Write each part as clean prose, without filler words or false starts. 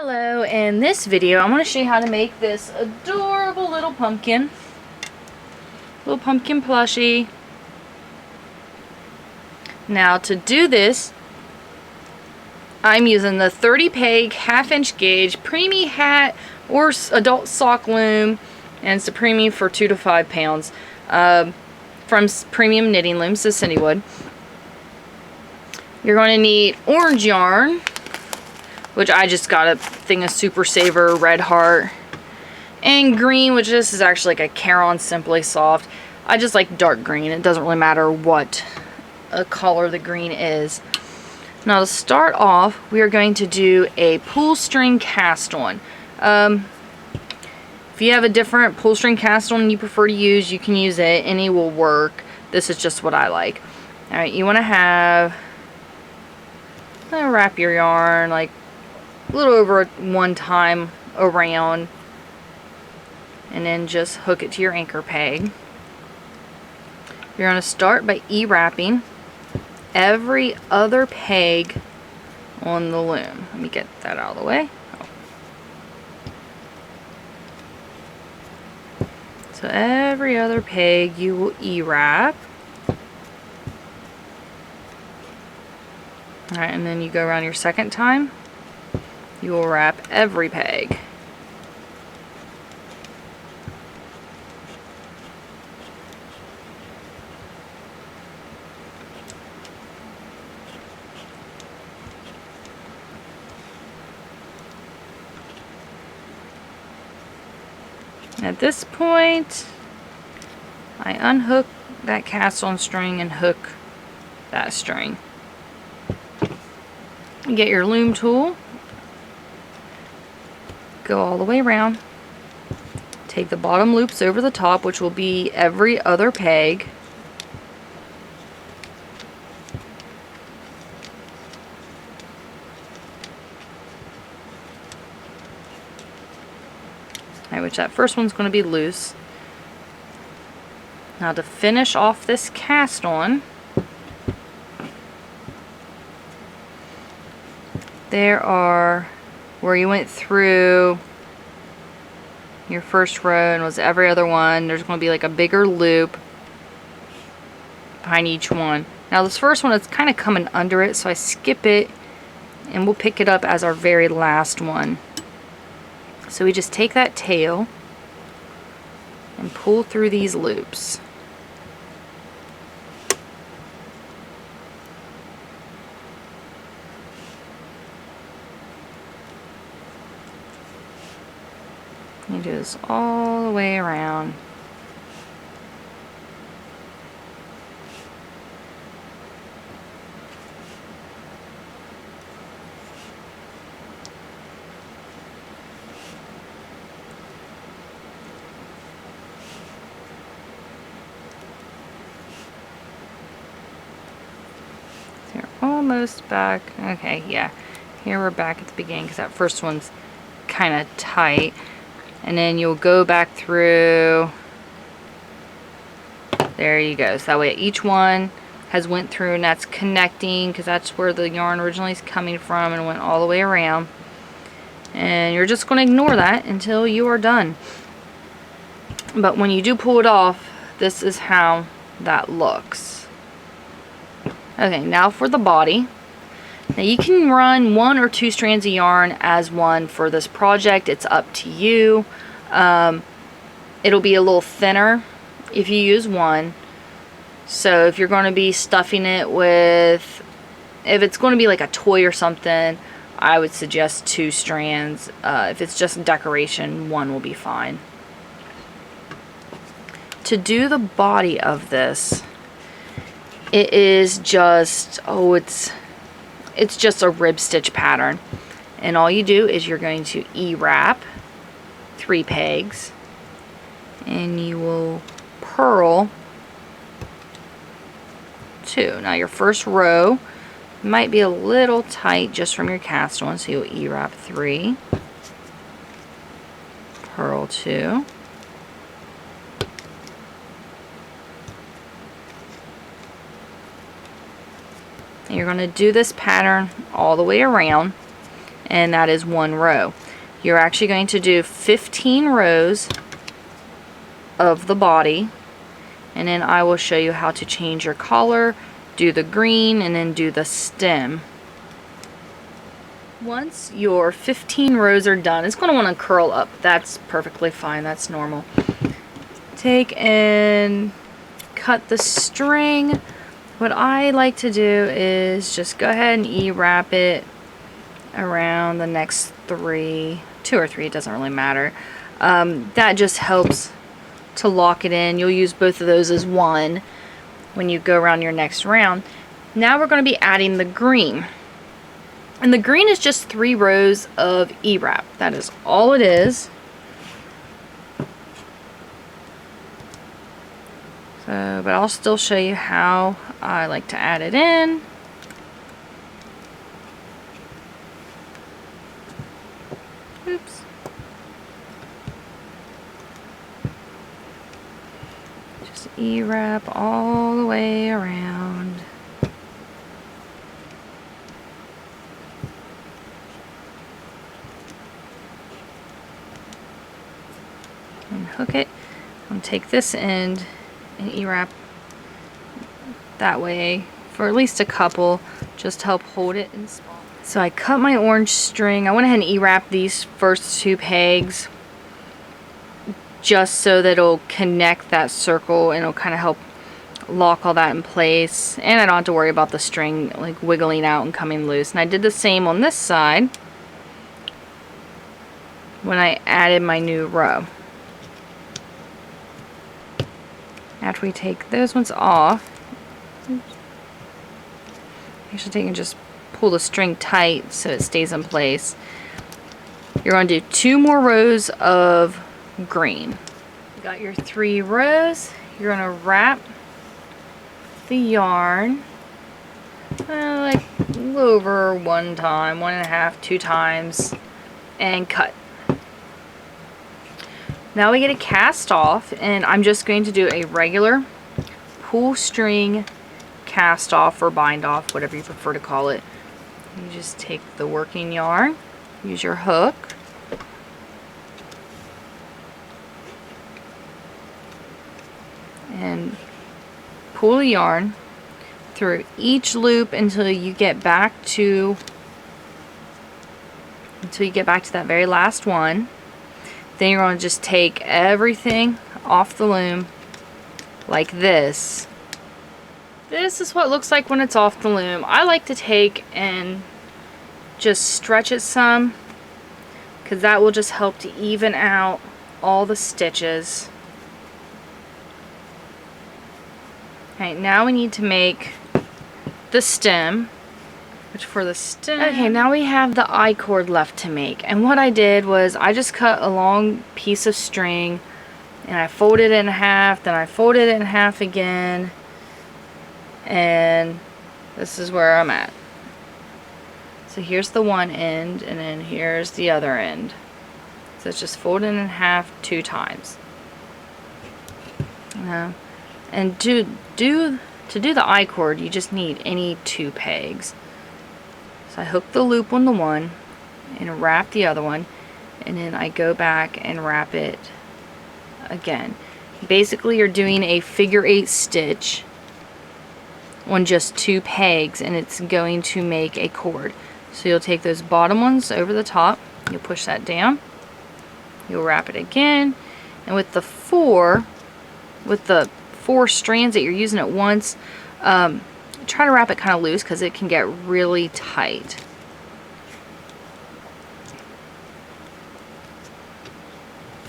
Hello, in this video I'm going to show you how to make this adorable little pumpkin plushie. Now to do this, I'm using the 30 peg 1/2 inch gauge preemie hat or adult sock loom, and it's a preemie for 2 to 5 pounds from Premium Knitting Looms, the CINDWOOD. You're going to need orange yarn, which I just got a thing of Super Saver Red Heart, and green, which this is actually like a Caron Simply Soft. I just like dark green. It doesn't really matter what color the green is. Now to start off, we are going to do a pull string cast on. If you have a different pull string cast on you prefer to use, you can use it. Any will work. This is just what I like. Alright, you want to have, wrap your yarn like a little over one time around, and then just hook it to your anchor peg. You're going to start by E-wrapping every other peg on the loom. Let me get that out of the way. So every other peg you will E-wrap. Alright, and then you go around your second time. You will wrap every peg. At this point, I unhook that cast on string and hook that string. You get your loom tool, go all the way around, take the bottom loops over the top, which will be every other peg, which that first one's going to be loose. Now to finish off this cast on, there are where you went through your first row and was every other one. There's going to be like a bigger loop behind each one. Now this first one is kind of coming under it, so I skip it and we'll pick it up as our very last one. So we just take that tail and pull through these loops. You do this all the way around. They're almost back. Okay, yeah. Here we're back at the beginning because that first one's kind of tight. And then you'll go back through. There you go. So that way each one has went through, and that's connecting because that's where the yarn originally is coming from and went all the way around. And you're just going to ignore that until you are done. But when you do pull it off, this is how that looks. Okay, now for the body. Now you can run 1 or 2 strands of yarn as one for this project. It's up to you. It'll be a little thinner if you use one. So if you're going to be stuffing it with, if it's going to be like a toy or something, I would suggest 2 strands. If it's just decoration, 1 will be fine. To do the body of this, it is just, it's just a rib stitch pattern, and all you do is you're going to E-wrap 3 pegs and you will purl 2. Now your first row might be a little tight just from your cast on, so you'll E-wrap 3, purl 2, and you're going to do this pattern all the way around and that is 1 row. You're actually going to do 15 rows of the body, and then I will show you how to change your collar, do the green, and then do the stem. Once your 15 rows are done, it's going to want to curl up. That's perfectly fine. That's normal. Take and cut the string. What I like to do is just go ahead and E-wrap it around the next 2 or 3, it doesn't really matter. That just helps to lock it in. You'll use both of those as one when you go around your next round. Now we're going to be adding the green. And the green is just 3 rows of E-wrap. That is all it is. So, but I'll still show you how I like to add it in. Oops. Just E-wrap all the way around. And hook it. I'm going to take this end and E-wrap that way for at least a couple, just to help hold it in spot. So I cut my orange string. I went ahead and E-wrap these first 2 pegs just so that it'll connect that circle and it'll kind of help lock all that in place, and I don't have to worry about the string like wiggling out and coming loose. And I did the same on this side when I added my new row. After we take those ones off, actually take and just pull the string tight so it stays in place. You're going to do 2 more rows of green. You got your 3 rows. You're going to wrap the yarn like a little over 1 time, 1.5, 2 times, and cut. Now we get a cast off, and I'm just going to do a regular pull string cast off or bind off, whatever you prefer to call it. You just take the working yarn, use your hook, and pull the yarn through each loop until you get back to that very last one. Then you're going to just take everything off the loom like this. This is what it looks like when it's off the loom. I like to take and just stretch it some, because that will just help to even out all the stitches. Okay, now we need to make the stem. Which for the stem, okay, now we have the I-cord left to make. And what I did was I just cut a long piece of string and I folded it in half, then I folded it in half again, and this is where I'm at. So here's the one end, and then here's the other end. So it's just folded in half 2 times. And to do the I-cord, you just need any 2 pegs. So I hook the loop on the one and wrap the other one, and then I go back and wrap it again. Basically you're doing a figure 8 stitch on just 2 pegs, and it's going to make a cord. So you'll take those bottom ones over the top, you'll push that down, you'll wrap it again, and with the 4 strands that you're using at once, try to wrap it kind of loose because it can get really tight.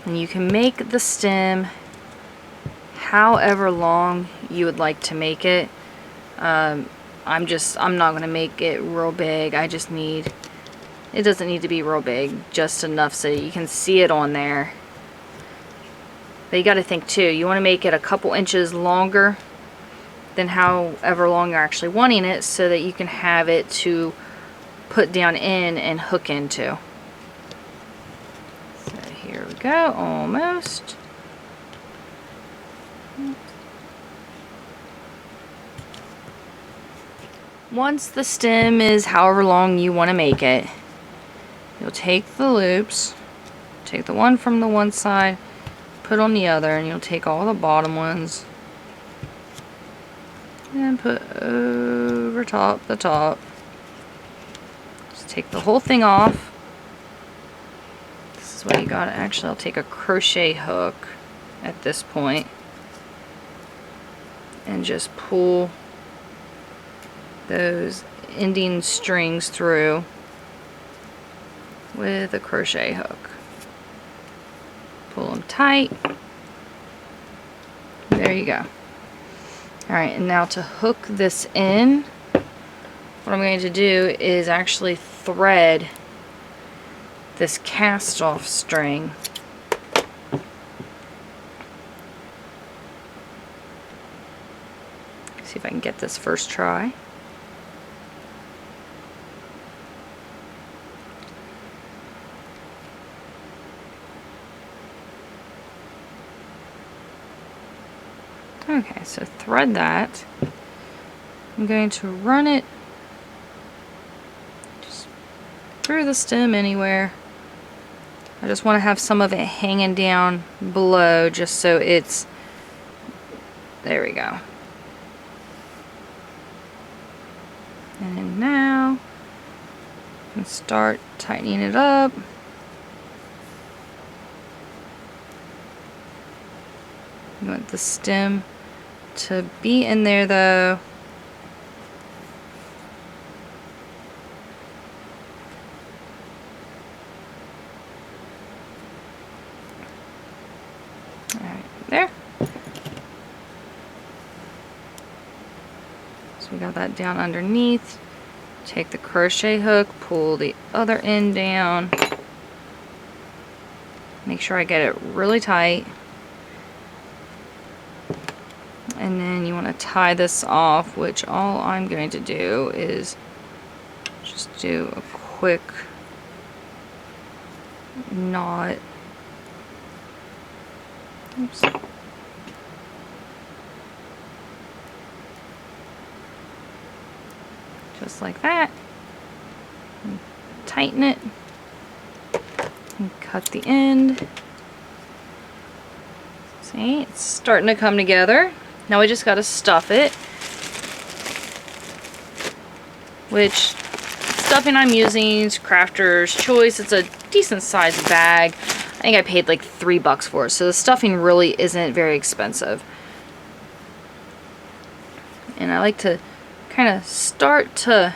And you can make the stem however long you would like to make it. I'm not going to make it real big. It doesn't need to be real big, just enough so you can see it on there. But you got to think too, you want to make it a couple inches longer than however long you're actually wanting it, so that you can have it to put down in and hook into. So here we go, almost. Once the stem is however long you want to make it, you'll take the loops, take the one from the one side, put on the other, and you'll take all the bottom ones and put over top the top. Just take the whole thing off. This is what you got. Actually, I'll take a crochet hook at this point and just pull those ending strings through with a crochet hook. Pull them tight. There you go. Alright, and now to hook this in, what I'm going to do is actually thread this cast off string. See if I can get this first try. Okay, so thread that. I'm going to run it just through the stem anywhere. I just want to have some of it hanging down below just so it's, there we go. And now I can start tightening it up. You want the stem to be in there though. Alright, there. So we got that down underneath. Take the crochet hook, pull the other end down. Make sure I get it really tight. And then you want to tie this off, which all I'm going to do is just do a quick knot. Oops. Just like that. And tighten it. And cut the end. See, it's starting to come together. Now we just got to stuff it, which stuffing I'm using is Crafter's Choice. It's a decent sized bag. I think I paid like $3 for it, so the stuffing really isn't very expensive. And I like to kind of start to,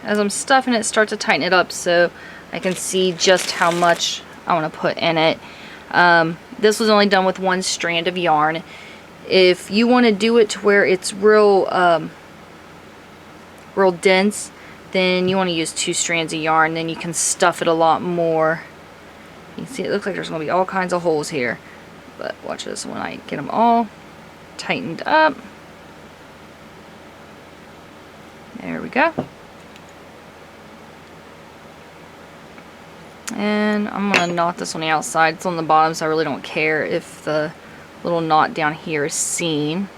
as I'm stuffing it, start to tighten it up so I can see just how much I want to put in it. This was only done with one strand of yarn. If you want to do it to where it's real dense, then you want to use 2 strands of yarn. Then you can stuff it a lot more. You can see it looks like there's going to be all kinds of holes here. But watch this when I get them all tightened up. There we go. And I'm going to knot this on the outside. It's on the bottom, so I really don't care if the little knot down here is seen.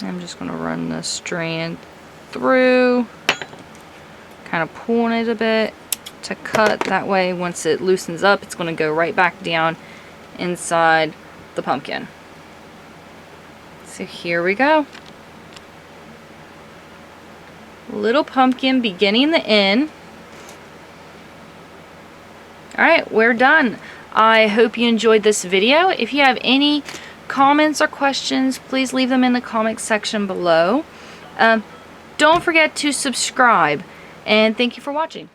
I'm just going to run the strand through, kind of pulling it a bit to cut. That way once it loosens up, it's going to go right back down inside the pumpkin. So here we go. Little pumpkin beginning the end. Alright, we're done. I hope you enjoyed this video. If you have any comments or questions, please leave them in the comment section below. Don't forget to subscribe, and thank you for watching.